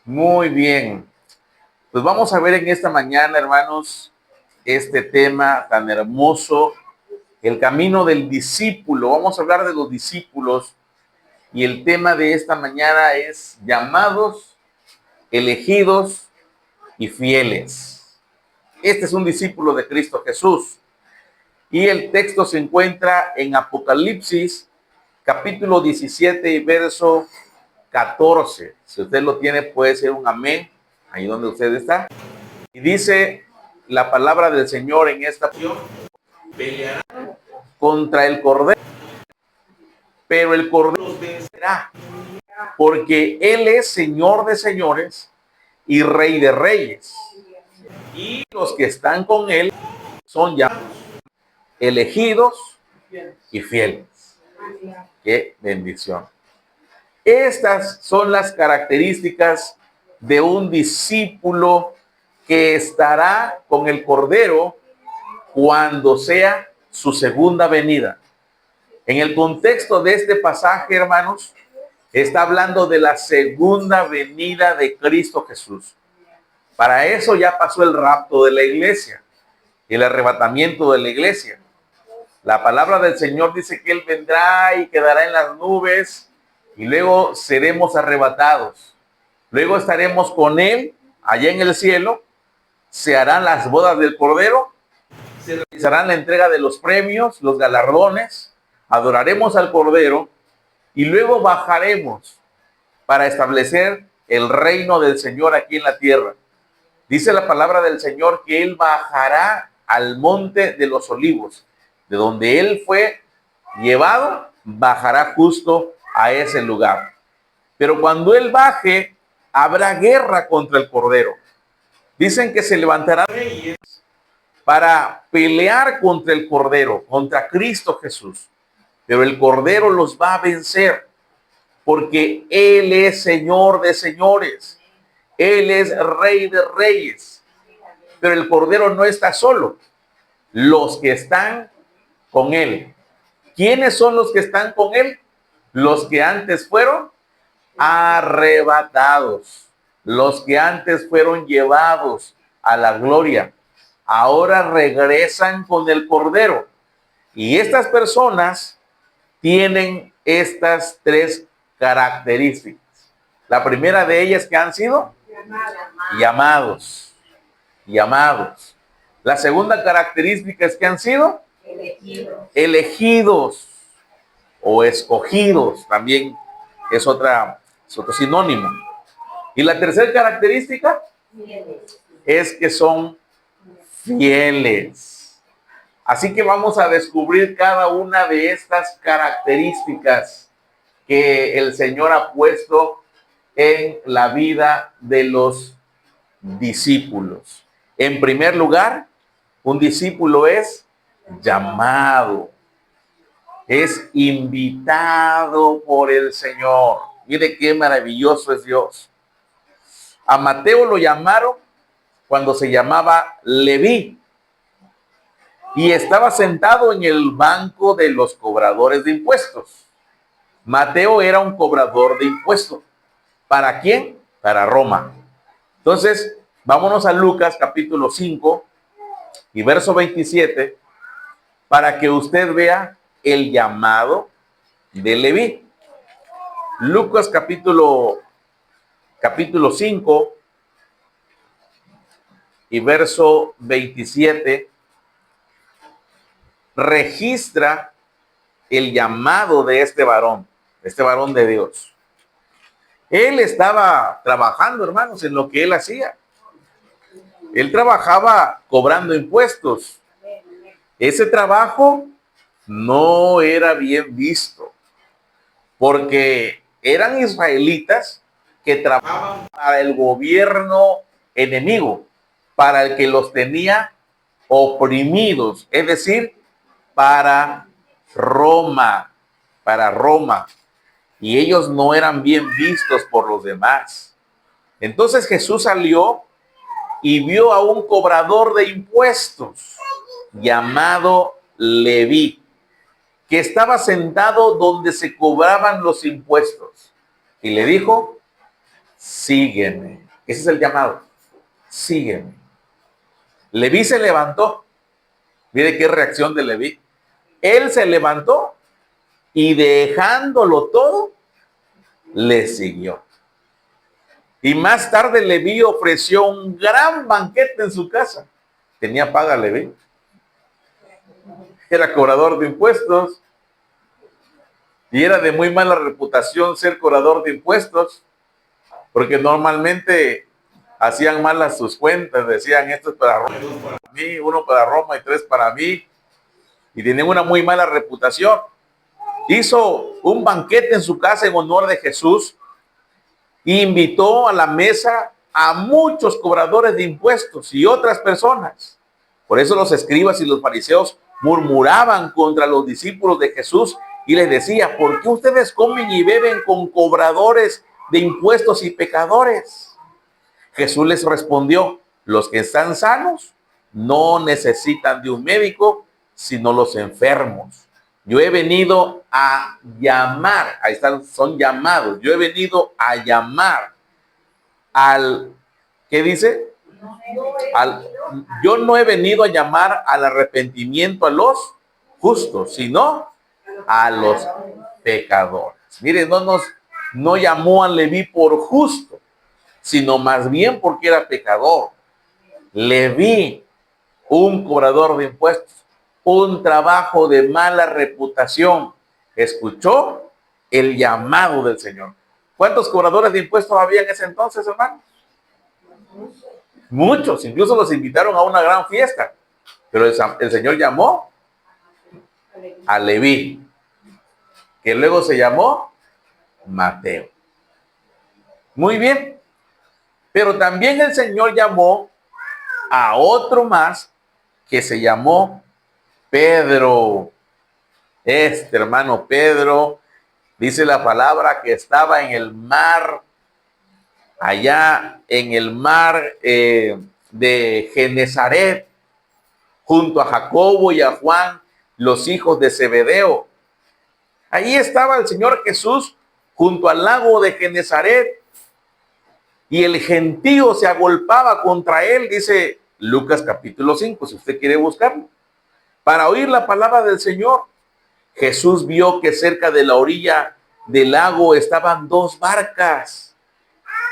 Muy bien. Pues vamos a ver en esta mañana, hermanos, este tema tan hermoso, el camino del discípulo. Vamos a hablar de los discípulos y el tema de esta mañana es llamados, elegidos y fieles. Este es un discípulo de Cristo Jesús y el texto se encuentra en Apocalipsis, capítulo 17 y verso 14. Si usted lo tiene, puede ser un amén, ahí donde usted está. Y dice la palabra del Señor en esta opción: pelearán contra el Cordero, pero el Cordero los vencerá, porque Él es Señor de señores y Rey de reyes. Y los que están con Él son llamados, elegidos y fieles. ¡Qué bendición! Estas son las características de un discípulo que estará con el Cordero cuando sea su segunda venida. En el contexto de este pasaje, hermanos, está hablando de la segunda venida de Cristo Jesús. Para eso ya pasó el rapto de la iglesia, el arrebatamiento de la iglesia. La palabra del Señor dice que Él vendrá y quedará en las nubes y luego seremos arrebatados. Luego estaremos con Él allá en el cielo, se harán las bodas del Cordero, se realizarán la entrega de los premios, los galardones, adoraremos al Cordero y luego bajaremos para establecer el reino del Señor aquí en la tierra. Dice la palabra del Señor que Él bajará al monte de los olivos, de donde Él fue llevado, bajará justo a ese lugar. Pero cuando Él baje, habrá guerra contra el Cordero. Dicen que se levantarán reyes para pelear contra el Cordero, contra Cristo Jesús. Pero el Cordero los va a vencer, porque Él es Señor de señores. Él es Rey de reyes. Pero el Cordero no está solo. Los que están con Él. ¿Quiénes son los que están con Él? Los que antes fueron arrebatados. Los que antes fueron llevados a la gloria. Ahora regresan con el Cordero. Y estas personas tienen estas tres características. La primera de ellas, que han sido llamados. Llamados. La segunda característica es que han sido elegidos o escogidos, también es otro sinónimo. Y la tercera característica es que son fieles. Así que vamos a descubrir cada una de estas características que el Señor ha puesto en la vida de los discípulos. En primer lugar, un discípulo es llamado, es invitado por el Señor. Mire qué maravilloso es Dios. A Mateo lo llamaron cuando se llamaba Leví y estaba sentado en el banco de los cobradores de impuestos. Mateo era un cobrador de impuestos. ¿Para quién? Para Roma. Entonces, vámonos a Lucas capítulo 5 y verso 27 para que usted vea el llamado de Leví. Lucas capítulo 5 y verso 27 registra el llamado de este varón de Dios. Él estaba trabajando, hermanos, en lo que él hacía. Él trabajaba cobrando impuestos. Ese trabajo no era bien visto, porque eran israelitas que trabajaban para el gobierno enemigo, para el que los tenía oprimidos, es decir, para Roma, y ellos no eran bien vistos por los demás. Entonces Jesús salió y vio a un cobrador de impuestos llamado Leví, que estaba sentado donde se cobraban los impuestos, y le dijo: sígueme. Ese es el llamado, sígueme. Leví se levantó. Mire qué reacción de Leví. Él se levantó y dejándolo todo, le siguió. Y más tarde Leví ofreció un gran banquete en su casa. Tenía paga Leví. Era cobrador de impuestos. Y era de muy mala reputación ser cobrador de impuestos. Porque normalmente hacían malas sus cuentas. Decían, esto es para Roma, dos para mí, uno para Roma y tres para mí. Y tenían una muy mala reputación. Hizo un banquete en su casa en honor de Jesús. Y invitó a la mesa a muchos cobradores de impuestos y otras personas. Por eso los escribas y los fariseos murmuraban contra los discípulos de Jesús y les decía, ¿por qué ustedes comen y beben con cobradores de impuestos y pecadores? Jesús les respondió, los que están sanos no necesitan de un médico, sino los enfermos. Yo he venido a llamar, ahí están, son llamados. Yo he venido a llamar al, ¿qué dice? Yo no he venido a llamar al arrepentimiento a los justos, sino a los pecadores. Miren, no llamó a Leví por justo, sino más bien porque era pecador. Leví, un cobrador de impuestos, un trabajo de mala reputación, escuchó el llamado del Señor. ¿Cuántos cobradores de impuestos había en ese entonces, hermanos? Muchos, incluso los invitaron a una gran fiesta, pero el Señor llamó a Leví, que luego se llamó Mateo. Muy bien, pero también el Señor llamó a otro más que se llamó Pedro. Este hermano Pedro, dice la palabra que estaba en el mar, allá en el mar de Genezaret, junto a Jacobo y a Juan, los hijos de Zebedeo. Ahí estaba el Señor Jesús junto al lago de Genezaret y el gentío se agolpaba contra él, dice Lucas capítulo 5, si usted quiere buscarlo, para oír la palabra del Señor. Jesús vio que cerca de la orilla del lago estaban dos barcas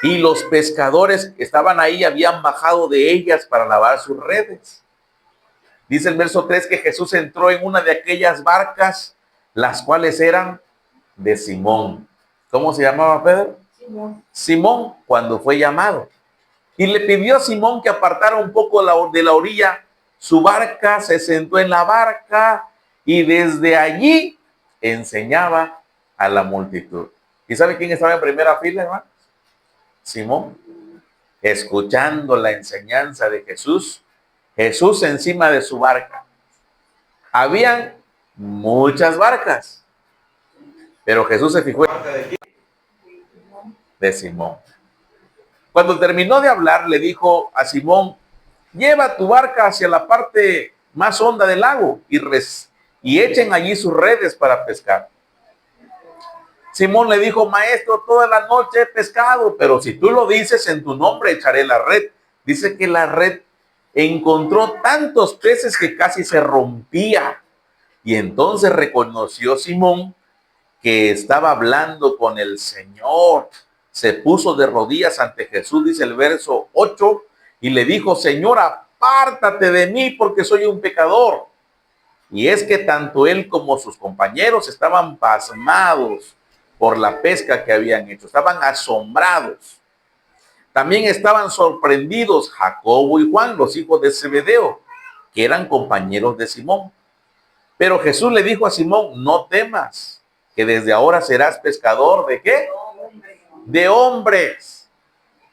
y los pescadores que estaban ahí habían bajado de ellas para lavar sus redes. Dice el verso 3 que Jesús entró en una de aquellas barcas, las cuales eran de Simón. ¿Cómo se llamaba Pedro? Simón. Simón, cuando fue llamado. Y le pidió a Simón que apartara un poco de la orilla su barca, se sentó en la barca y desde allí enseñaba a la multitud. ¿Y sabe quién estaba en primera fila, hermano? Simón, escuchando la enseñanza de Jesús. Jesús encima de su barca. Habían muchas barcas, pero Jesús se fijó en la barca de quién? De Simón. Cuando terminó de hablar, le dijo a Simón, lleva tu barca hacia la parte más honda del lago y echen allí sus redes para pescar. Simón le dijo, maestro, toda la noche he pescado, pero si tú lo dices, en tu nombre echaré la red. Dice que la red encontró tantos peces que casi se rompía. Y entonces reconoció Simón que estaba hablando con el Señor. Se puso de rodillas ante Jesús, dice el verso 8, y le dijo, Señor, apártate de mí porque soy un pecador. Y es que tanto él como sus compañeros estaban pasmados por la pesca que habían hecho, estaban asombrados. También estaban sorprendidos Jacobo y Juan, los hijos de Zebedeo, que eran compañeros de Simón. Pero Jesús le dijo a Simón, no temas, que desde ahora serás pescador ¿de qué? De hombres.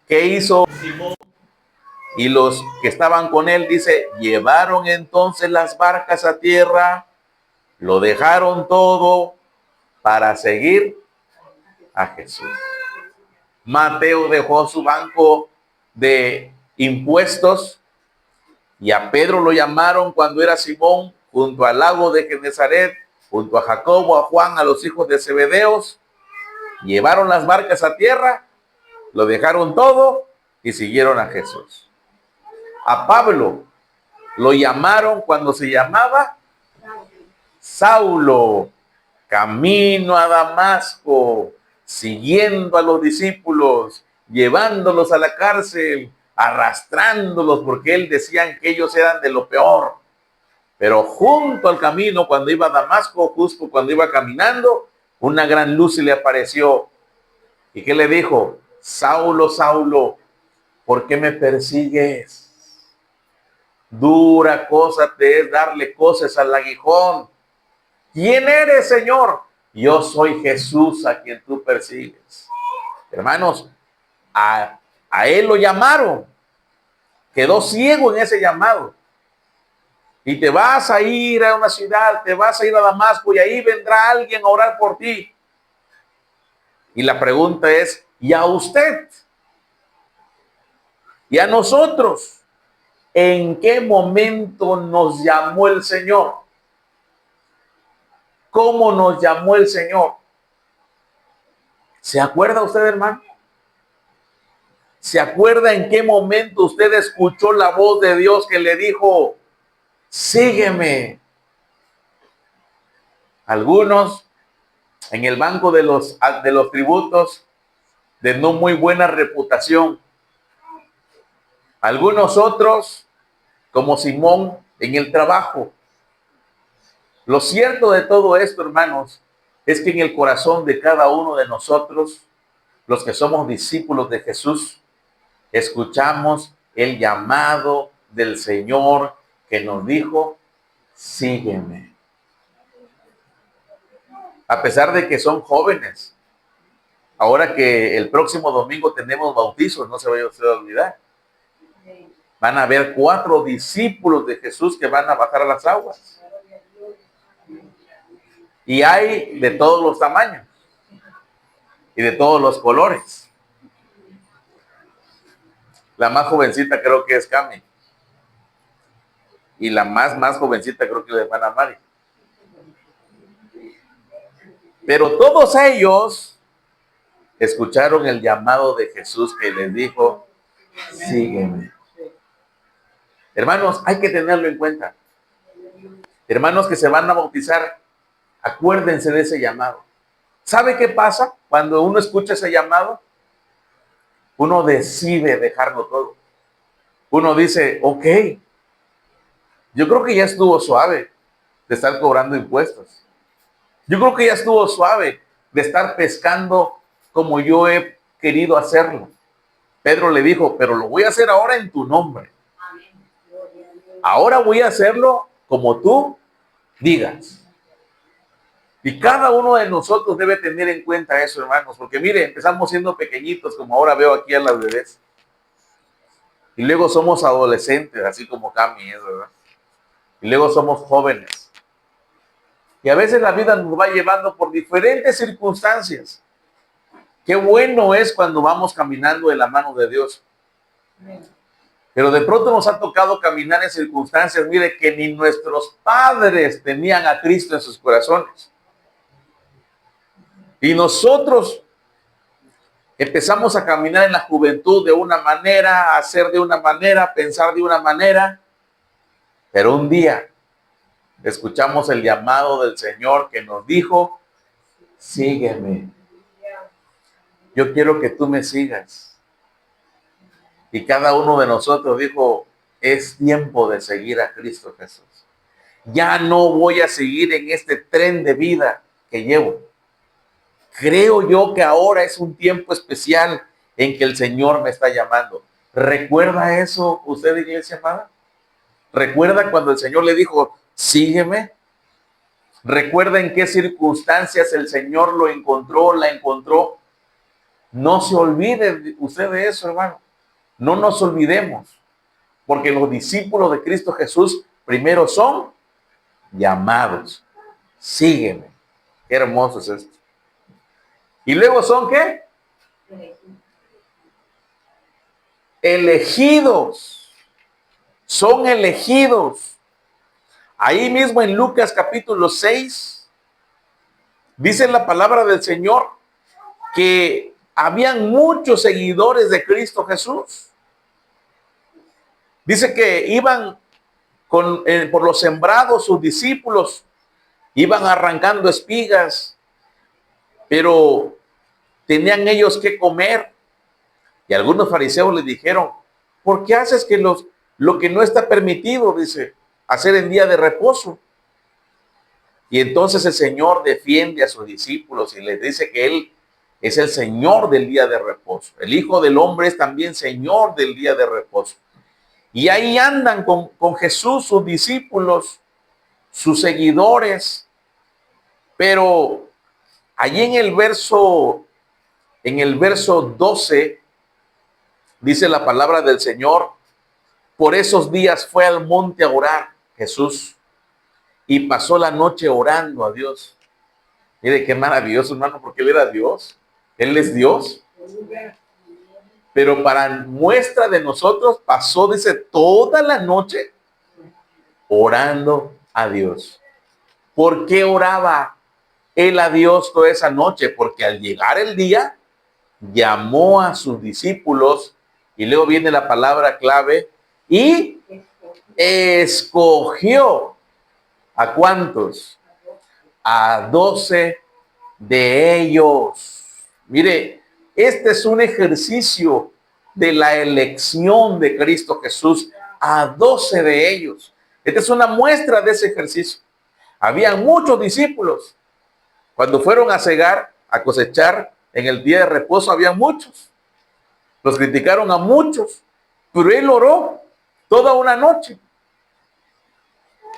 ¿Qué hizo Simón? Y los que estaban con él, dice, llevaron entonces las barcas a tierra, lo dejaron todo para seguir a Jesús. Mateo dejó su banco de impuestos y a Pedro lo llamaron cuando era Simón junto al lago de Genezaret, junto a Jacobo, a Juan, a los hijos de Zebedeos. Llevaron las barcas a tierra Lo dejaron todo y siguieron a Jesús. A Pablo lo llamaron cuando se llamaba Saulo, camino a Damasco, siguiendo a los discípulos, llevándolos a la cárcel, arrastrándolos, porque él decían que ellos eran de lo peor. Pero junto al camino, cuando iba a Damasco, justo cuando iba caminando, una gran luz se le apareció. ¿Y qué le dijo? Saulo, Saulo, ¿por qué me persigues? Dura cosa te es darle cosas al aguijón. ¿Quién eres, Señor? Yo soy Jesús a quien tú persigues. Hermanos, a él lo llamaron. Quedó ciego en ese llamado. Y te vas a ir a una ciudad, te vas a ir a Damasco y ahí vendrá alguien a orar por ti. Y la pregunta es, ¿y a usted? ¿Y a nosotros? ¿En qué momento nos llamó el Señor? ¿Cómo nos llamó el Señor? ¿Se acuerda usted, hermano? ¿Se acuerda en qué momento usted escuchó la voz de Dios que le dijo, sígueme? Algunos en el banco de los tributos de no muy buena reputación. Algunos otros, como Simón, en el trabajo. Lo cierto de todo esto, hermanos, es que en el corazón de cada uno de nosotros, los que somos discípulos de Jesús, escuchamos el llamado del Señor que nos dijo, sígueme. A pesar de que son jóvenes, ahora que el próximo domingo tenemos bautizos, no se vaya usted a olvidar. Van a haber 4 discípulos de Jesús que van a bajar a las aguas. Y hay de todos los tamaños y de todos los colores. La más jovencita creo que es Cami. Y la más jovencita creo que es la hermana Mari. Pero todos ellos escucharon el llamado de Jesús que les dijo, sígueme. Hermanos, hay que tenerlo en cuenta. Hermanos que se van a bautizar, acuérdense de ese llamado. ¿Sabe qué pasa cuando uno escucha ese llamado? Uno decide dejarlo todo. Uno dice, ok, yo creo que ya estuvo suave de estar cobrando impuestos. Yo creo que ya estuvo suave de estar pescando como yo he querido hacerlo. Pedro le dijo, pero lo voy a hacer ahora en tu nombre. Ahora voy a hacerlo como tú digas. Y cada uno de nosotros debe tener en cuenta eso, hermanos, porque mire, empezamos siendo pequeñitos, como ahora veo aquí a las bebés. Y luego somos adolescentes, así como Cami es, ¿verdad? Y luego somos jóvenes. Y a veces la vida nos va llevando por diferentes circunstancias. Qué bueno es cuando vamos caminando de la mano de Dios. Pero de pronto nos ha tocado caminar en circunstancias, mire, que ni nuestros padres tenían a Cristo en sus corazones. Y nosotros empezamos a caminar en la juventud de una manera, a hacer de una manera, a pensar de una manera. Pero un día escuchamos el llamado del Señor que nos dijo, sígueme. Yo quiero que tú me sigas. Y cada uno de nosotros dijo, es tiempo de seguir a Cristo Jesús. Ya no voy a seguir en este tren de vida que llevo. Creo yo que ahora es un tiempo especial en que el Señor me está llamando. ¿Recuerda eso usted, iglesia amada? ¿Recuerda cuando el Señor le dijo, sígueme? ¿Recuerda en qué circunstancias el Señor lo encontró, la encontró? No se olvide usted de eso, hermano. No nos olvidemos, porque los discípulos de Cristo Jesús primero son llamados. Sígueme. Qué hermoso es esto. Y luego son ¿qué? Elegidos. Son elegidos. Ahí mismo en Lucas capítulo 6, dice la palabra del Señor que habían muchos seguidores de Cristo Jesús. Dice que iban por los sembrados, sus discípulos iban arrancando espigas, pero tenían ellos que comer. Y algunos fariseos les dijeron, ¿por qué haces que lo que no está permitido, dice, hacer en día de reposo? Y entonces el Señor defiende a sus discípulos y les dice que Él es el Señor del día de reposo. El Hijo del Hombre es también Señor del día de reposo. Y ahí andan con Jesús, sus discípulos, sus seguidores. Pero allí en el verso 12, dice la palabra del Señor, por esos días fue al monte a orar Jesús y pasó la noche orando a Dios. Mire qué maravilloso, hermano, porque Él era Dios. Él es Dios. Pero para muestra de nosotros pasó, dice, toda la noche orando a Dios. ¿Por qué oraba Él a Dios toda esa noche? Porque al llegar el día, llamó a sus discípulos, y luego viene la palabra clave, y escogió. ¿A cuántos? A 12 de ellos. Mire, este es un ejercicio de la elección de Cristo Jesús, a 12 de ellos. Esta es una muestra de ese ejercicio. Había muchos discípulos. Cuando fueron a cegar, a cosechar en el día de reposo, había muchos. Los criticaron a muchos, pero Él oró toda una noche,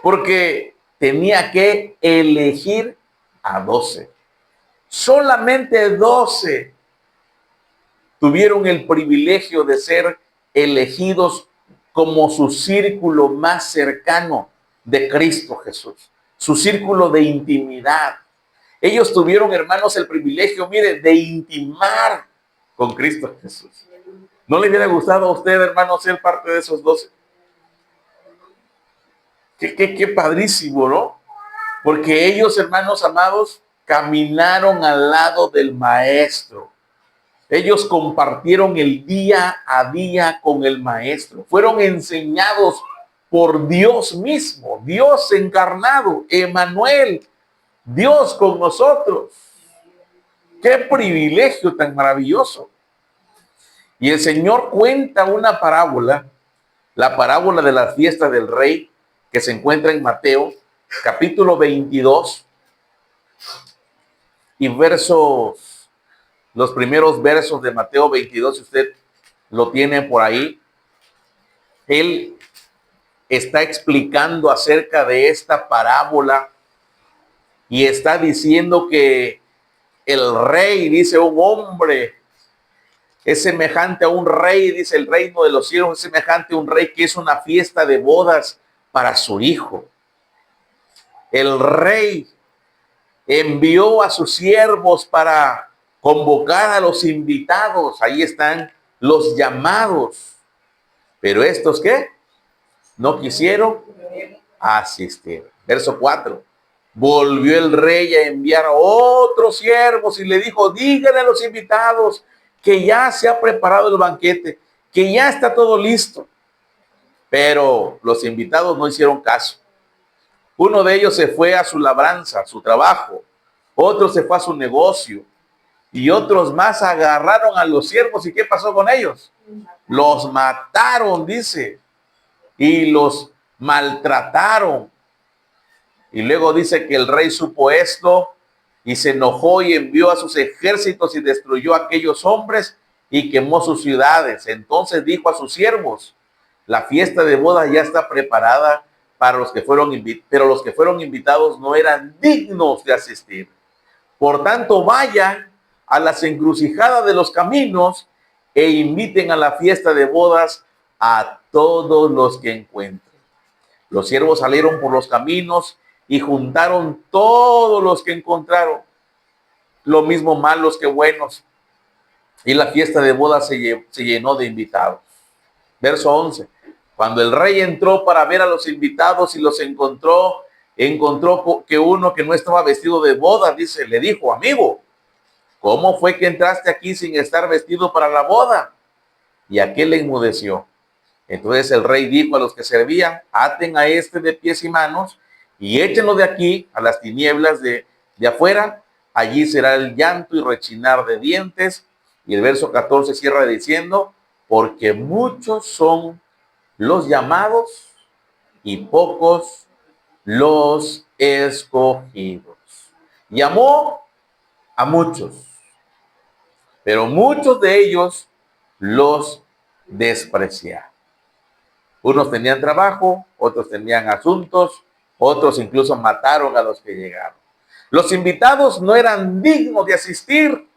porque tenía que elegir a 12. Solamente 12 tuvieron el privilegio de ser elegidos como su círculo más cercano de Cristo Jesús, su círculo de intimidad. Ellos tuvieron, hermanos, el privilegio, mire, de intimar con Cristo Jesús. ¿No le hubiera gustado a usted, hermano, ser parte de esos 12? Qué padrísimo, ¿no? Porque ellos, hermanos amados, caminaron al lado del Maestro. Ellos compartieron el día a día con el Maestro. Fueron enseñados por Dios mismo, Dios encarnado, Emmanuel, Dios con nosotros. ¡Qué privilegio tan maravilloso! Y el Señor cuenta una parábola, la parábola de las fiestas del rey, que se encuentra en Mateo, capítulo 22, y los primeros versos de Mateo 22, si usted lo tiene por ahí. Él está explicando acerca de esta parábola y está diciendo que el rey, dice, un hombre es semejante a un rey, dice, el reino de los cielos es semejante a un rey que es una fiesta de bodas para su hijo. El rey envió a sus siervos para convocar a los invitados. Ahí están los llamados. Pero estos, ¿qué? No quisieron asistir. Verso 4. Volvió el rey a enviar a otros siervos y le dijo, díganle a los invitados que ya se ha preparado el banquete, que ya está todo listo. Pero los invitados no hicieron caso. Uno de ellos se fue a su labranza, a su trabajo. Otro se fue a su negocio. Y otros más agarraron a los siervos. ¿Y qué pasó con ellos? Los mataron, dice. Y los maltrataron. Y luego dice que el rey supo esto y se enojó y envió a sus ejércitos y destruyó a aquellos hombres y quemó sus ciudades. Entonces dijo a sus siervos, la fiesta de boda ya está preparada para los que fueron invitados, pero los que fueron invitados no eran dignos de asistir. Por tanto, vayan a las encrucijadas de los caminos e inviten a la fiesta de bodas a todos los que encuentren. Los siervos salieron por los caminos y juntaron todos los que encontraron, lo mismo malos que buenos. Y la fiesta de bodas se llenó de invitados. Verso 11. Cuando el rey entró para ver a los invitados y los encontró que uno que no estaba vestido de boda, dice, le dijo, amigo, ¿Cómo fue que entraste aquí sin estar vestido para la boda? Y aquel le enmudeció. Entonces el rey dijo a los que servían, aten a este de pies y manos y échenlo de aquí a las tinieblas de afuera. Allí será el llanto y rechinar de dientes. Y el verso 14 cierra diciendo, porque muchos son los llamados y pocos los escogidos. Llamó a muchos, pero muchos de ellos los despreciaron. Unos tenían trabajo, otros tenían asuntos, otros incluso mataron a los que llegaron. Los invitados no eran dignos de asistir,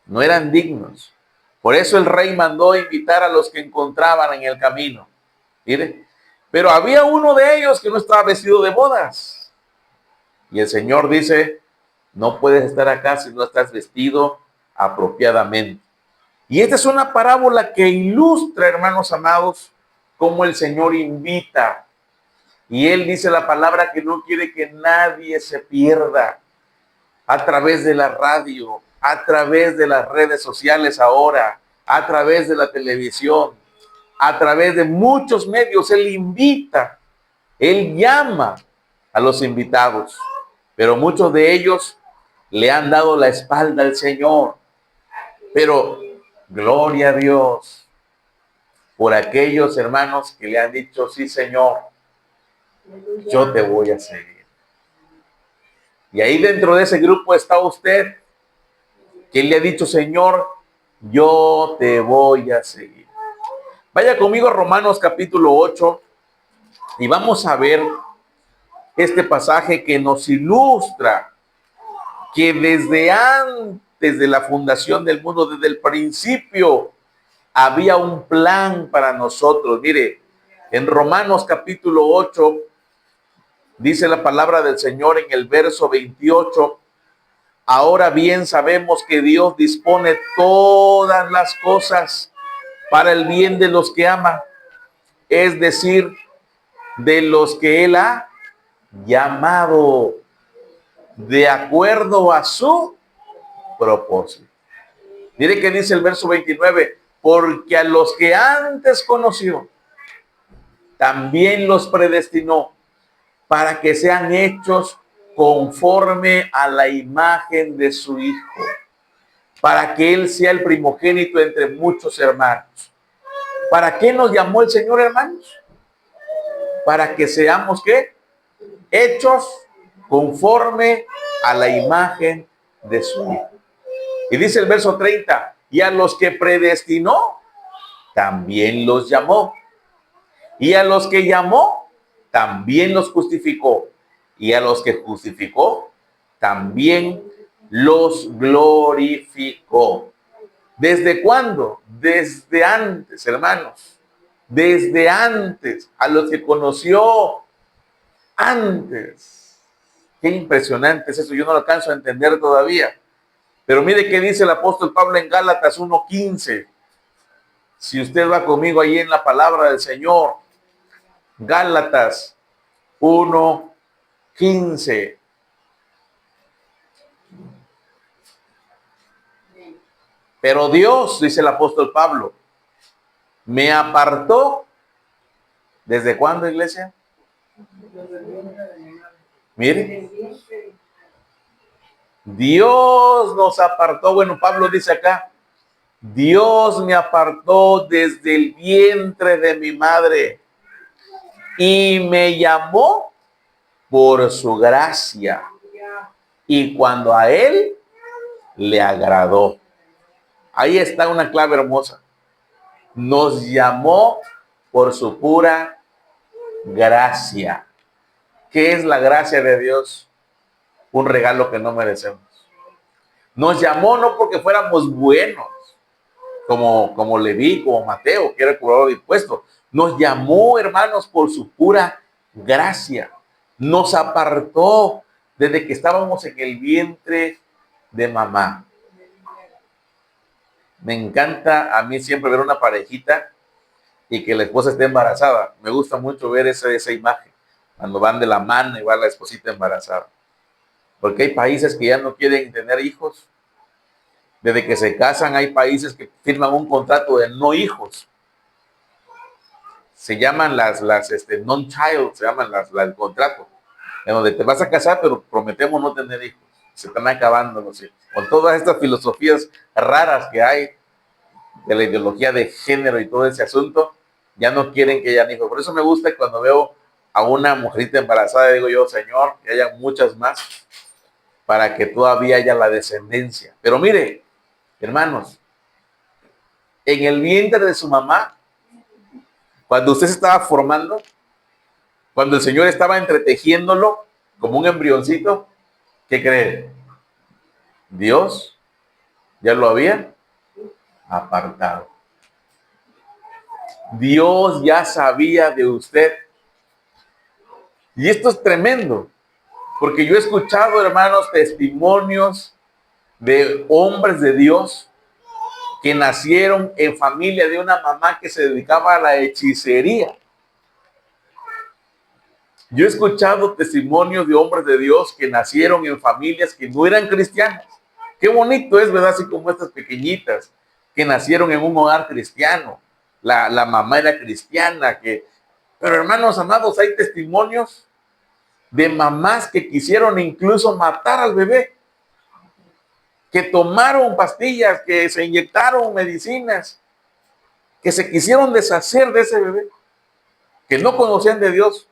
no eran dignos. Por eso el rey mandó invitar a los que encontraban en el camino. Mire, pero había uno de ellos que no estaba vestido de bodas. Y el Señor dice, no puedes estar acá si no estás vestido apropiadamente. Y esta es una parábola que ilustra, hermanos amados, cómo el Señor invita. Y Él dice la palabra que no quiere que nadie se pierda a través de la radio, a través de las redes sociales ahora, a través de la televisión, a través de muchos medios. Él invita, Él llama a los invitados, pero muchos de ellos le han dado la espalda al Señor. Pero gloria a Dios por aquellos hermanos que le han dicho, sí, Señor, yo te voy a seguir. Y ahí dentro de ese grupo está usted, que le ha dicho, Señor, yo te voy a seguir. Vaya conmigo a Romanos capítulo 8 y vamos a ver este pasaje que nos ilustra que desde antes de la fundación del mundo, desde el principio, había un plan para nosotros. Mire, en Romanos capítulo 8, dice la palabra del Señor en el verso 28, ahora bien sabemos que Dios dispone todas las cosas para el bien de los que ama, es decir, de los que Él ha llamado de acuerdo a su propósito. Mire que dice el verso 29, porque a los que antes conoció, también los predestinó para que sean hechos conforme a la imagen de su Hijo, para que Él sea el primogénito entre muchos hermanos. ¿Para qué nos llamó el Señor, hermanos? Para que seamos, ¿qué? Hechos conforme a la imagen de su Hijo. Y dice el verso 30, y a los que predestinó, también los llamó. Y a los que llamó, también los justificó. Y a los que justificó, también los glorificó. ¿Desde cuándo? Desde antes, hermanos. Desde antes, a los que conoció antes. Qué impresionante es eso, yo no lo alcanzo a entender todavía. Pero mire qué dice el apóstol Pablo en Gálatas 1:15. Si usted va conmigo ahí en la palabra del Señor, Gálatas 1:15. Pero Dios, dice el apóstol Pablo, me apartó. ¿Desde cuándo, iglesia? Mire, Dios nos apartó. Bueno, Pablo dice acá, Dios me apartó desde el vientre de mi madre y me llamó por su gracia. Y cuando a Él le agradó. Ahí está una clave hermosa. Nos llamó por su pura gracia. ¿Qué es la gracia de Dios? Un regalo que no merecemos. Nos llamó no porque fuéramos buenos, como Leví, como Mateo, que era el cobrador de impuestos. Nos llamó, hermanos, por su pura gracia. Nos apartó desde que estábamos en el vientre de mamá. Me encanta a mí siempre ver una parejita y que la esposa esté embarazada. Me gusta mucho ver esa imagen, cuando van de la mano y va la esposita embarazada. Porque hay países que ya no quieren tener hijos Desde que se casan hay países que firman un contrato de no hijos. Se llaman non-child, se llaman el contrato, en donde te vas a casar, pero prometemos no tener hijos. Se están acabando, no sé. Con todas estas filosofías raras que hay de la ideología de género y todo ese asunto, ya no quieren que hayan hijos. Por eso me gusta cuando veo a una mujerita embarazada, digo yo, Señor, que haya muchas más, para que todavía haya la descendencia. Pero mire, hermanos, en el vientre de su mamá, cuando usted se estaba formando, cuando el Señor estaba entretejiéndolo como un embrioncito, ¿qué cree? Dios ya lo había apartado. Dios ya sabía de usted. Y esto es tremendo, porque yo he escuchado, hermanos, testimonios de hombres de Dios que nacieron en familia de una mamá que se dedicaba a la hechicería. Yo he escuchado testimonios de hombres de Dios que nacieron en familias que no eran cristianas. Qué bonito es, ¿verdad? Así como estas pequeñitas que nacieron en un hogar cristiano. La mamá era cristiana. Pero hermanos amados, hay testimonios de mamás que quisieron incluso matar al bebé, que tomaron pastillas, que se inyectaron medicinas, que se quisieron deshacer de ese bebé, que no conocían de Dios,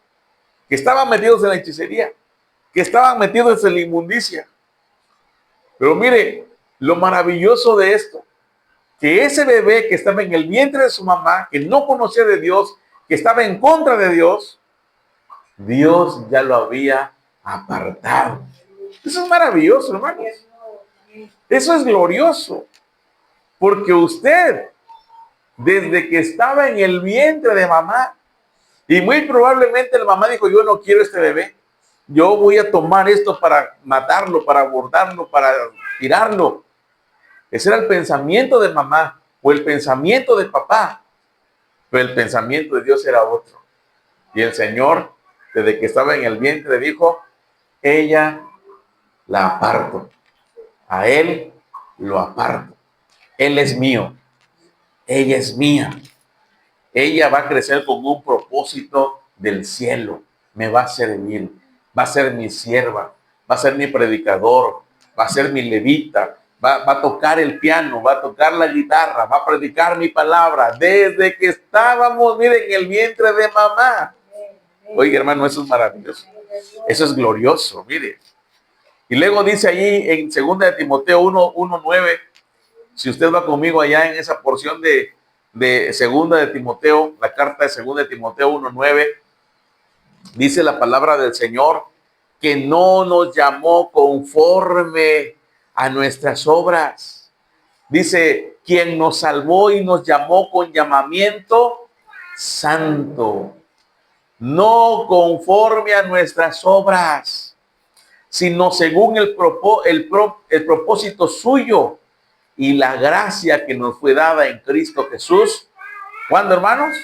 que estaban metidos en la hechicería, que estaban metidos en la inmundicia. Pero mire, lo maravilloso de esto, que ese bebé que estaba en el vientre de su mamá, que no conocía de Dios, que estaba en contra de Dios, Dios ya lo había apartado. Eso es maravilloso, hermanos. Eso es glorioso. Porque usted, desde que estaba en el vientre de mamá, y muy probablemente la mamá dijo, yo no quiero este bebé, yo voy a tomar esto para matarlo, para abordarlo, para tirarlo. Ese era el pensamiento de mamá o el pensamiento de papá, pero el pensamiento de Dios era otro. Y el Señor, desde que estaba en el vientre, dijo, ella la aparto, a él lo aparto. Él es mío, ella es mía. Ella va a crecer con un propósito del cielo. Me va a servir, va a ser mi sierva, va a ser mi predicador, va a ser mi levita, va a tocar el piano, va a tocar la guitarra, va a predicar mi palabra. Desde que estábamos, miren, en el vientre de mamá. Oiga, hermano, eso es maravilloso. Eso es glorioso, mire. Y luego dice allí en 2 de Timoteo 1:9, si usted va conmigo allá en esa porción de 2 de Timoteo, la carta de 2 de Timoteo 1:9, dice la palabra del Señor que no nos llamó conforme a nuestras obras. Dice, quien nos salvó y nos llamó con llamamiento santo, no conforme a nuestras obras, sino según el propósito suyo y la gracia que nos fue dada en Cristo Jesús. ¿Cuándo, hermanos?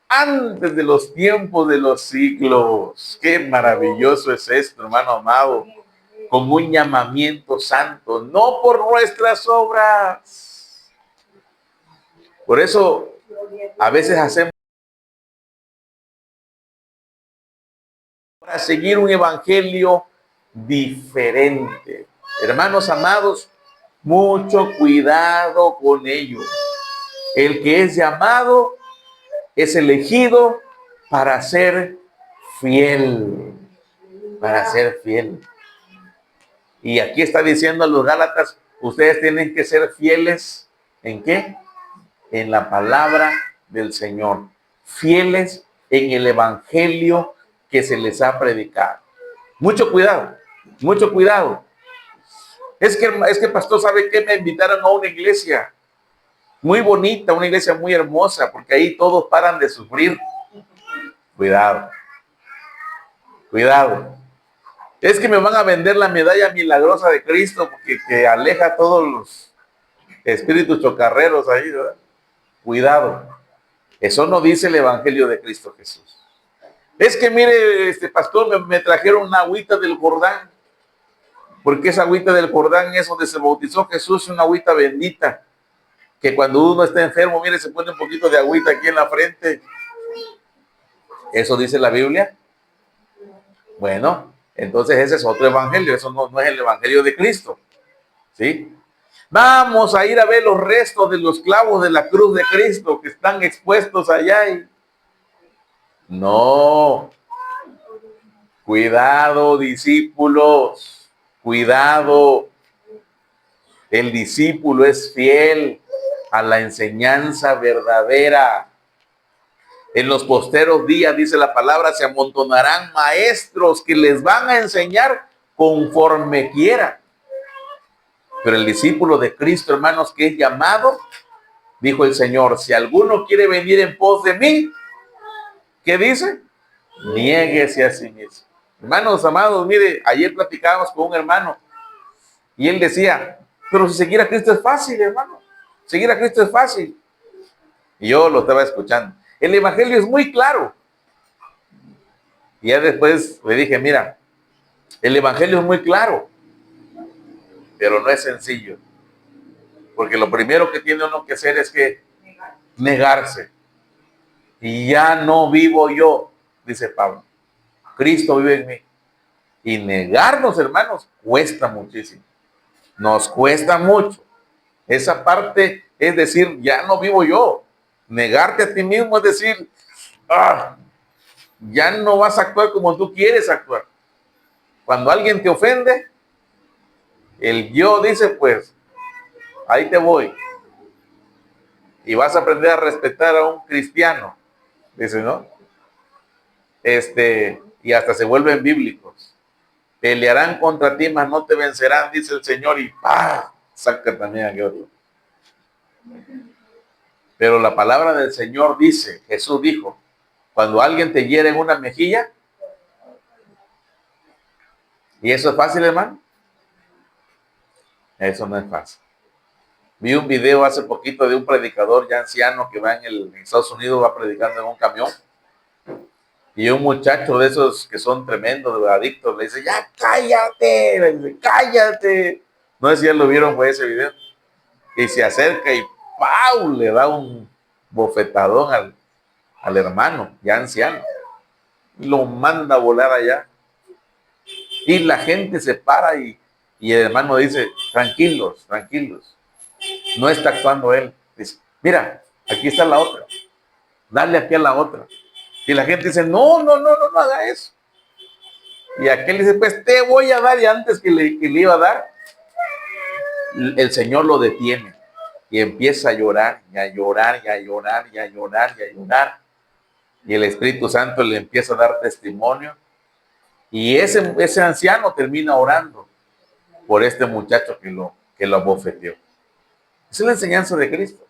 Antes de los tiempos de los siglos. Qué maravilloso es esto, hermano amado. Con un llamamiento santo, no por nuestras obras. Por eso, a veces hacemos para seguir un evangelio diferente. Hermanos amados, mucho cuidado con ello. El que es llamado es elegido para ser fiel, para ser fiel. Y aquí está diciendo a los Gálatas, ustedes tienen que ser fieles, ¿en qué? En la palabra del Señor, fieles en el evangelio que se les ha predicado. Mucho cuidado, mucho cuidado. Es que pastor, ¿sabe qué? Me invitaron a una iglesia muy bonita, una iglesia muy hermosa, porque ahí todos paran de sufrir. Cuidado, cuidado. Es que me van a vender la medalla milagrosa de Cristo, porque que aleja a todos los espíritus chocarreros ahí, ¿verdad? Cuidado. Eso no dice el evangelio de Cristo Jesús. Es que mire, pastor, me trajeron una agüita del Jordán. Porque esa agüita del Jordán es donde se bautizó Jesús, es una agüita bendita. Que cuando uno está enfermo, mire, se pone un poquito de agüita aquí en la frente. ¿Eso dice la Biblia? Bueno, entonces ese es otro evangelio. Eso no es el evangelio de Cristo. ¿Sí? Vamos a ir a ver los restos de los clavos de la cruz de Cristo que están expuestos allá. No. Cuidado, discípulos. Cuidado. El discípulo es fiel a la enseñanza verdadera. En los posteros días, dice la palabra, se amontonarán maestros que les van a enseñar conforme quieran. Pero el discípulo de Cristo, hermanos, que es llamado, dijo el Señor, si alguno quiere venir en pos de mí, ¿qué dice? Niéguese a sí mismo. Hermanos amados, mire, ayer platicábamos con un hermano y él decía, pero si seguir a Cristo es fácil, hermano. Seguir a Cristo es fácil. Y yo lo estaba escuchando. El evangelio es muy claro. Y ya después le dije, mira, el evangelio es muy claro, pero no es sencillo. Porque lo primero que tiene uno que hacer es que negarse. Y ya no vivo yo, dice Pablo. Cristo vive en mí. Y negarnos, hermanos, cuesta muchísimo. Nos cuesta mucho. Esa parte es decir, ya no vivo yo. Negarte a ti mismo es decir, ya no vas a actuar como tú quieres actuar. Cuando alguien te ofende, el yo dice, pues, ahí te voy. Y vas a aprender a respetar a un cristiano. Dice, ¿no? Y hasta se vuelven bíblicos. Pelearán contra ti, mas no te vencerán, dice el Señor, y ¡pah! Saca también a otro. Pero la palabra del Señor dice, Jesús dijo, cuando alguien te hiere en una mejilla, ¿y eso es fácil, hermano? Eso no es fácil. Vi un video hace poquito de un predicador ya anciano que va en Estados Unidos, va predicando en un camión. Y un muchacho de esos que son tremendos, de adictos, le dice, ya cállate, le dice, cállate. No sé si ya lo vieron, fue ese video. Y se acerca y ¡pau! Le da un bofetadón al hermano, ya anciano. Lo manda a volar allá. Y la gente se para y el hermano dice, tranquilos, tranquilos. No está actuando él. Dice, mira, aquí está la otra. Dale aquí a la otra. Y la gente dice, no haga eso. Y aquel dice, pues te voy a dar. Y antes que le iba a dar, el Señor lo detiene. Y empieza a llorar, y a llorar, y a llorar, y a llorar, y a llorar. Y el Espíritu Santo le empieza a dar testimonio. Y ese anciano termina orando por este muchacho que lo abofeteó. Esa es la enseñanza de Cristo.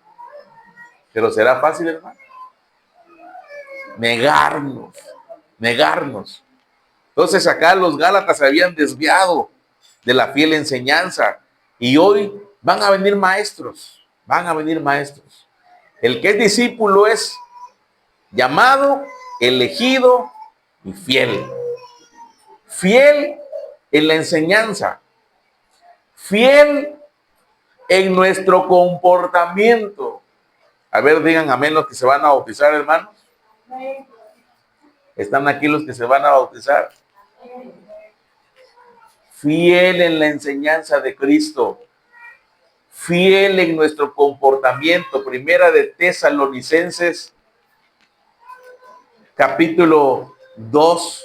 Pero será fácil, hermano. Negarnos. Entonces acá los Gálatas se habían desviado de la fiel enseñanza y hoy van a venir maestros. El que es discípulo es llamado, elegido y fiel. Fiel en la enseñanza. Fiel en nuestro comportamiento. A ver, digan amén los que se van a bautizar, hermanos. ¿Están aquí los que se van a bautizar? Fiel en la enseñanza de Cristo. Fiel en nuestro comportamiento. Primera de Tesalonicenses, capítulo 2.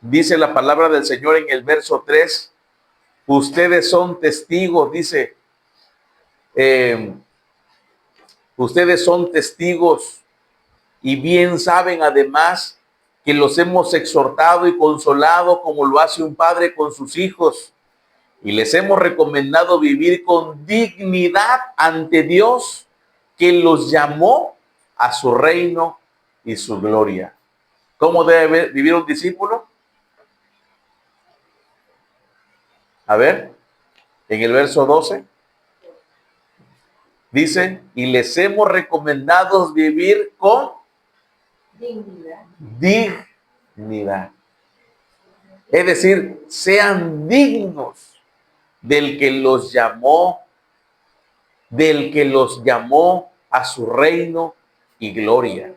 Dice la palabra del Señor en el verso 3. Ustedes son testigos, dice. Ustedes son testigos y bien saben además que los hemos exhortado y consolado como lo hace un padre con sus hijos. Y les hemos recomendado vivir con dignidad ante Dios, que los llamó a su reino y su gloria. ¿Cómo debe vivir un discípulo? A ver, en el verso 12. Dice, y les hemos recomendado vivir con dignidad. Es decir, sean dignos del que los llamó a su reino y gloria.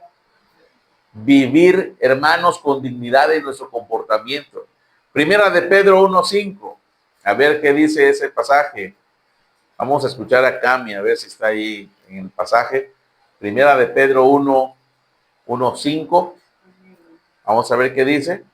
Vivir, hermanos, con dignidad en nuestro comportamiento. Primera de Pedro 1:5. A ver qué dice ese pasaje. Vamos a escuchar a Cami, a ver si está ahí en el pasaje. Primera de Pedro 1:5. Vamos a ver qué dice.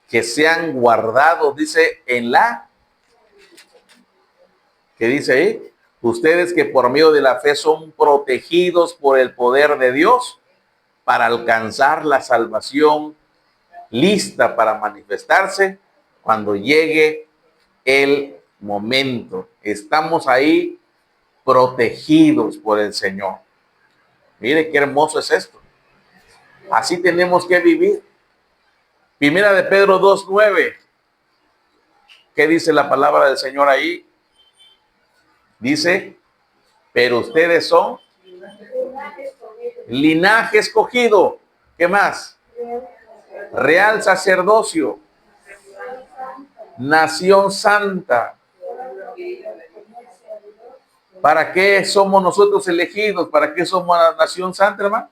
Que sean guardados, dice ¿qué dice ahí? Ustedes que por medio de la fe son protegidos por el poder de Dios para alcanzar la salvación lista para manifestarse cuando llegue el momento. Estamos ahí protegidos por el Señor. Mire qué hermoso es esto. Así tenemos que vivir. Primera de Pedro 2:9. ¿Qué dice la palabra del Señor ahí? Dice, pero ustedes son linaje escogido. ¿Qué más? Real sacerdocio. Nación santa. ¿Para qué somos nosotros elegidos? ¿Para qué somos la nación santa, hermanos?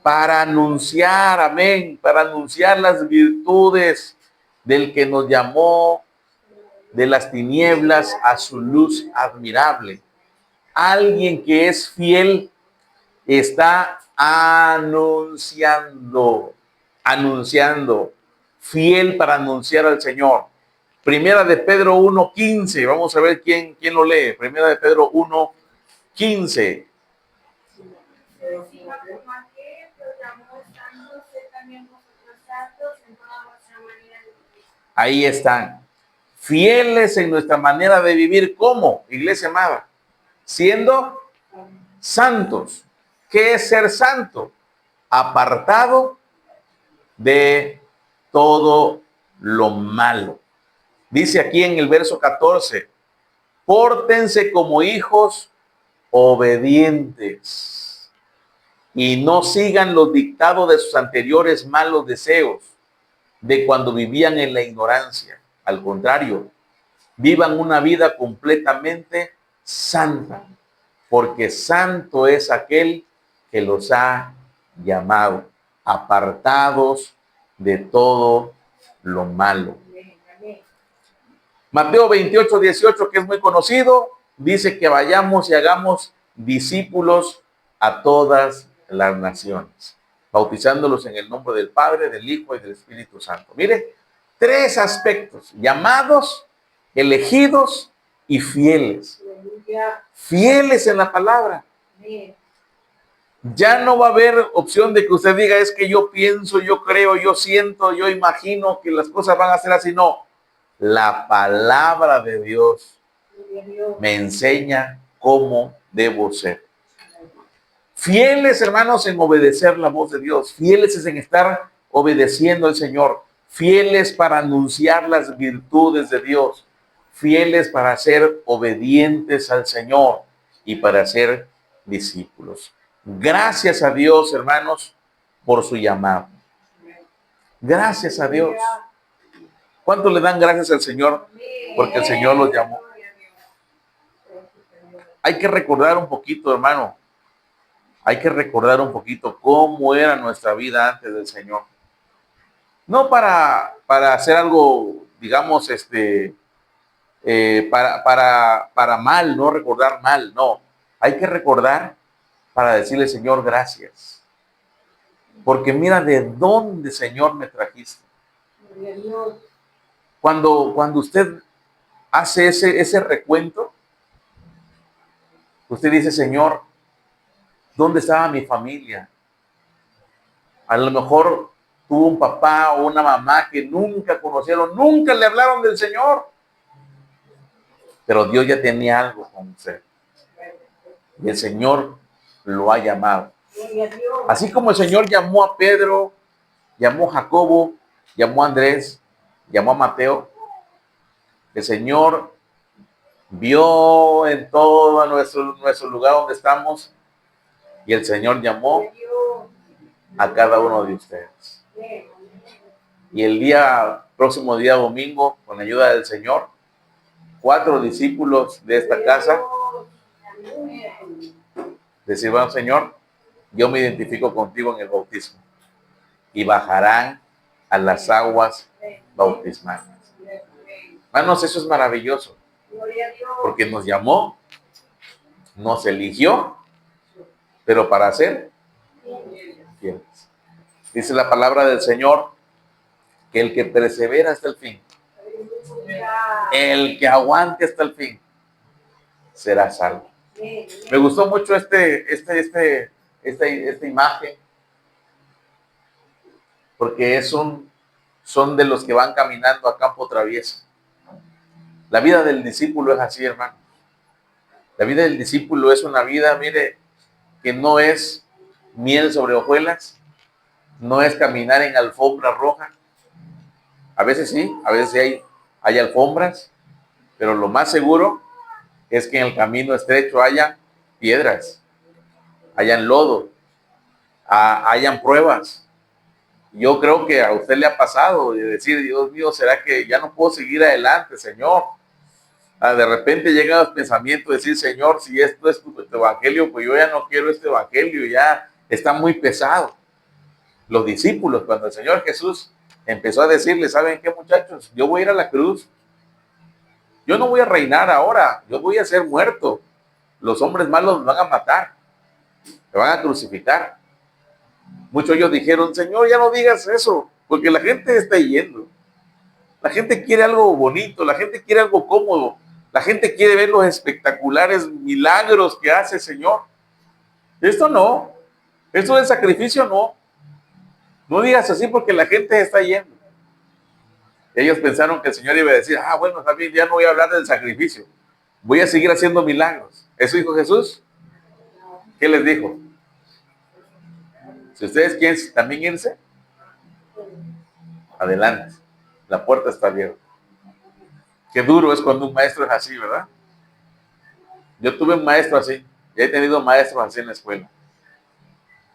Para anunciar, amén, para anunciar las virtudes del que nos llamó de las tinieblas a su luz admirable. Alguien que es fiel está anunciando, fiel para anunciar al Señor. Primera de Pedro 1:15, vamos a ver quién lo lee. Primera de Pedro 1:15. Ahí están. Fieles en nuestra manera de vivir. ¿Cómo? Iglesia amada. Siendo santos. ¿Qué es ser santo? Apartado de todo lo malo. Dice aquí en el verso 14, pórtense como hijos obedientes y no sigan los dictados de sus anteriores malos deseos de cuando vivían en la ignorancia. Al contrario, vivan una vida completamente santa, porque santo es aquel que los ha llamado, apartados de todo lo malo. Mateo 28:18, que es muy conocido, dice que vayamos y hagamos discípulos a todas las naciones, bautizándolos en el nombre del Padre, del Hijo y del Espíritu Santo. Mire, 3 aspectos: llamados, elegidos y fieles. Fieles en la palabra. Ya no va a haber opción de que usted diga, es que yo pienso, yo creo, yo siento, yo imagino que las cosas van a ser así. No, la palabra de Dios me enseña cómo debo ser. Fieles, hermanos, en obedecer la voz de Dios. Fieles en estar obedeciendo al Señor. Fieles para anunciar las virtudes de Dios. Fieles para ser obedientes al Señor y para ser discípulos. Gracias a Dios, hermanos, por su llamado. Gracias a Dios. ¿Cuánto le dan gracias al Señor? Porque el Señor los llamó. Hay que recordar un poquito, hermano. Hay que recordar un poquito cómo era nuestra vida antes del Señor. No para hacer algo, digamos, para mal, no recordar mal, no. Hay que recordar para decirle, Señor, gracias. Porque mira de dónde, Señor, me trajiste. Cuando usted hace ese recuento, usted dice, Señor, ¿dónde estaba mi familia? A lo mejor tuvo un papá o una mamá que nunca conocieron, nunca le hablaron del Señor. pero Dios ya tenía algo con usted. Y el Señor lo ha llamado. Así como el Señor llamó a Pedro, llamó a Jacobo, llamó a Andrés, llamó a Mateo, el Señor vio en todo nuestro lugar donde estamos y el Señor llamó a cada uno de ustedes. Y el próximo día domingo, con la ayuda del Señor, 4 discípulos de esta casa decían: Señor, yo me identifico contigo en el bautismo, y bajarán a las aguas bautismales. Hermanos, eso es maravilloso, porque nos llamó, nos eligió, pero para ser fieles. Dice la palabra del Señor que el que persevera hasta el fin, el que aguante hasta el fin, será salvo. Me gustó mucho esta imagen, porque son de los que van caminando a campo traviesa. La vida del discípulo es así, hermano. La vida del discípulo es una vida, mire, que no es miel sobre hojuelas, no es caminar en alfombra roja. A veces sí, a veces hay alfombras, pero lo más seguro es que en el camino estrecho haya piedras, hayan lodo, hayan pruebas. Yo creo que a usted le ha pasado de decir: Dios mío, ¿será que ya no puedo seguir adelante, Señor? De repente llegan los pensamientos de decir: Señor, si esto es tu evangelio, pues yo ya no quiero este evangelio, ya está muy pesado. Los discípulos, cuando el Señor Jesús empezó a decirles: ¿saben qué, muchachos? Yo voy a ir a la cruz. Yo no voy a reinar ahora, yo voy a ser muerto. Los hombres malos me van a matar, me van a crucificar. Muchos de ellos dijeron: Señor, ya no digas eso, porque la gente está yendo. La gente quiere algo bonito, la gente quiere algo cómodo, la gente quiere ver los espectaculares milagros que hace el Señor. Esto no, esto del sacrificio no. No digas así porque la gente está yendo. Ellos pensaron que el Señor iba a decir: bueno, también ya no voy a hablar del sacrificio, voy a seguir haciendo milagros. ¿Eso dijo Jesús? ¿Qué les dijo? Si ustedes quieren también irse, adelante, la puerta está abierta. Qué duro es cuando un maestro es así, ¿verdad? Yo tuve un maestro así, y he tenido maestros así en la escuela.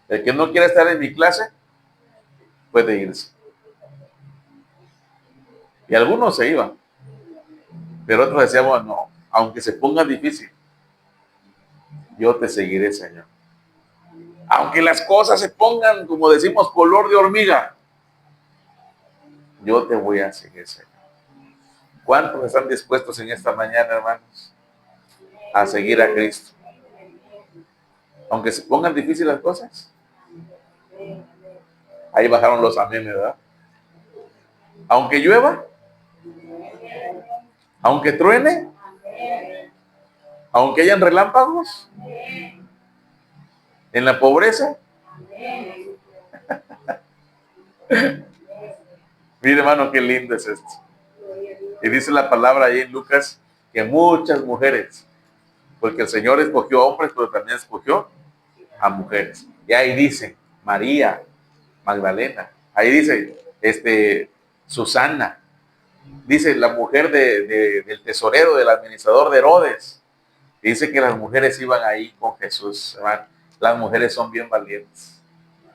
El que no quiera estar en mi clase, puede irse. Y algunos se iban, pero otros decíamos: no, aunque se ponga difícil, yo te seguiré, Señor. Aunque las cosas se pongan, como decimos, color de hormiga, yo te voy a seguir, Señor. ¿Cuántos están dispuestos en esta mañana, hermanos, a seguir a Cristo? Aunque se pongan difíciles las cosas. Ahí bajaron los amén, ¿verdad? Aunque llueva, aunque truene, aunque hayan relámpagos, en la pobreza. Mire, hermano, qué lindo es esto. Y dice la palabra ahí en Lucas que muchas mujeres, porque el Señor escogió a hombres, pero también escogió a mujeres. Y ahí dice María Magdalena, ahí dice Susana, dice la mujer del tesorero, del administrador de Herodes. Y dice que las mujeres iban ahí con Jesús, hermano. Las mujeres son bien valientes.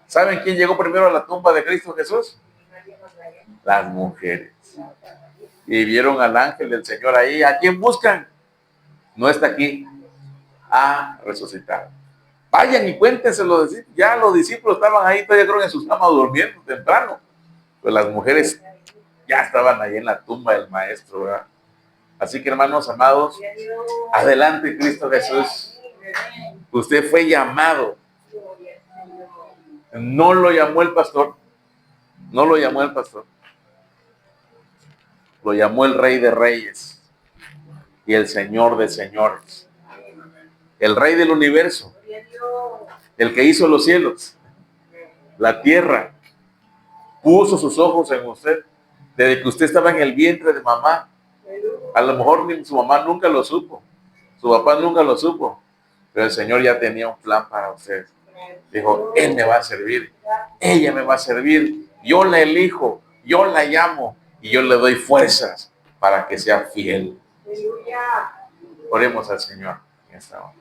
¿Saben quién llegó primero a la tumba de Cristo Jesús? Las mujeres. Y vieron al ángel del Señor ahí. ¿A quién buscan? No está aquí. Ha resucitado. Vayan y cuéntenselo. Ya los discípulos estaban ahí, todavía creo, en sus camas durmiendo temprano. Pues las mujeres ya estaban ahí en la tumba del maestro, ¿verdad? Así que, hermanos amados, adelante, Cristo Jesús. Usted fue llamado. No lo llamó el pastor. No lo llamó el pastor. Lo llamó el Rey de Reyes y el Señor de Señores. El Rey del universo. El que hizo los cielos, la tierra. Puso sus ojos en usted. Desde que usted estaba en el vientre de mamá, A lo mejor ni su mamá nunca lo supo, su papá nunca lo supo, pero el Señor ya tenía un plan para usted. Dijo, Él me va a servir, ella me va a servir, yo la elijo, yo la llamo y yo le doy fuerzas para que sea fiel. Oremos al Señor en esta hora.